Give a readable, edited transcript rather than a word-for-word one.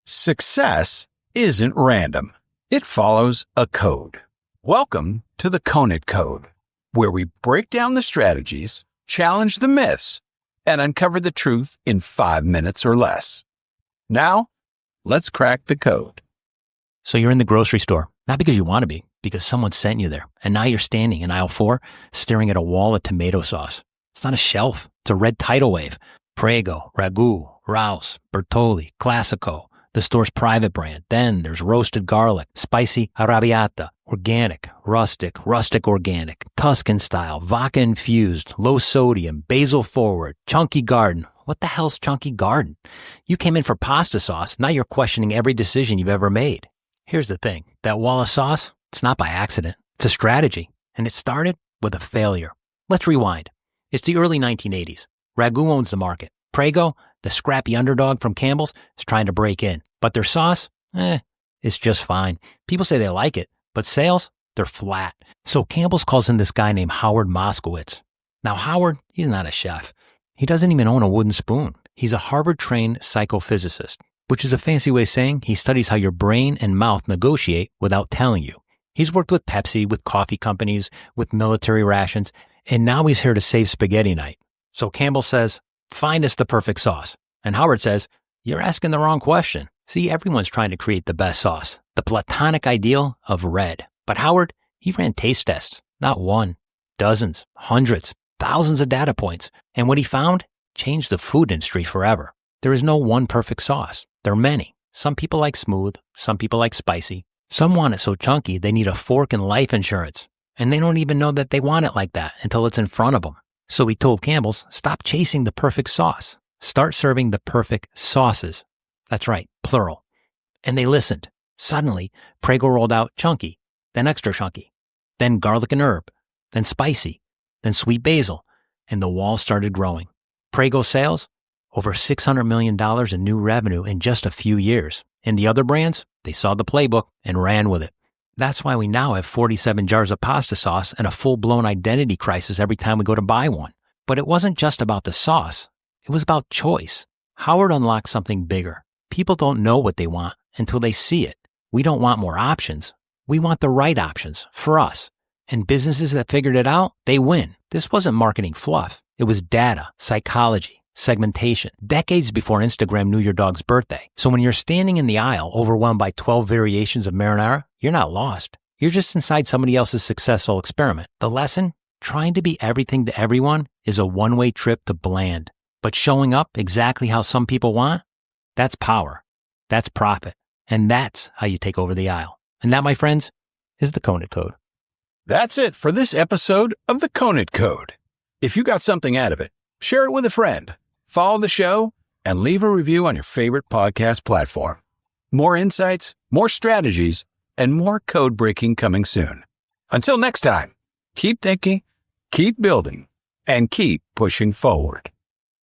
Success isn't random. It follows a code. Welcome to the Conant Code, where we break down the strategies, challenge the myths, and uncover the truth in 5 minutes or less. Now, let's crack the code. So you're in the grocery store, not because you want to be, because someone sent you there. And now you're standing in aisle 4, staring at a wall of tomato sauce. It's not a shelf. It's a red tidal wave. Prego, Ragu, Rouse, Bertolli, Classico, the store's private brand. Then there's roasted garlic, spicy arrabbiata, organic, rustic organic, Tuscan style, vodka infused, low sodium, basil forward, chunky garden. What the hell's chunky garden? You came in for pasta sauce. Now you're questioning every decision you've ever made. Here's the thing. That wall of sauce, it's not by accident. It's a strategy. And it started with a failure. Let's rewind. It's the early 1980s. Ragu owns the market. Prego, the scrappy underdog from Campbell's, is trying to break in. But their sauce, it's just fine. People say they like it, but sales, they're flat. So Campbell's calls in this guy named Howard Moskowitz. Now Howard, he's not a chef. He doesn't even own a wooden spoon. He's a Harvard-trained psychophysicist, which is a fancy way of saying he studies how your brain and mouth negotiate without telling you. He's worked with Pepsi, with coffee companies, with military rations, and now he's here to save spaghetti night. So Campbell says, find us the perfect sauce. And Howard says, you're asking the wrong question. See, everyone's trying to create the best sauce, the platonic ideal of red. But Howard, he ran taste tests, not one, dozens, hundreds, thousands of data points. And what he found changed the food industry forever. There is no one perfect sauce. There are many. Some people like smooth, some people like spicy. Some want it so chunky they need a fork and life insurance. And they don't even know that they want it like that until it's in front of them. So he told Campbell's, stop chasing the perfect sauce. Start serving the perfect sauces. That's right, plural. And they listened. Suddenly, Prego rolled out chunky, then extra chunky, then garlic and herb, then spicy, then sweet basil, and the wall started growing. Prego sales, over $600 million in new revenue in just a few years. And the other brands, they saw the playbook and ran with it. That's why we now have 47 jars of pasta sauce and a full-blown identity crisis every time we go to buy one. But it wasn't just about the sauce. It was about choice. Howard unlocked something bigger. People don't know what they want until they see it. We don't want more options. We want the right options for us. And businesses that figured it out, they win. This wasn't marketing fluff. It was data, psychology, segmentation, decades before Instagram knew your dog's birthday. So when you're standing in the aisle overwhelmed by 12 variations of marinara, you're not lost. You're just inside somebody else's successful experiment. The lesson? Trying to be everything to everyone is a one-way trip to bland. But showing up exactly how some people want, that's power. That's profit. And that's how you take over the aisle. And that, my friends, is the Conant Code. That's it for this episode of the Conant Code. If you got something out of it, share it with a friend, follow the show, and leave a review on your favorite podcast platform. More insights, more strategies, and more code breaking coming soon. Until next time, keep thinking, keep building, and keep pushing forward.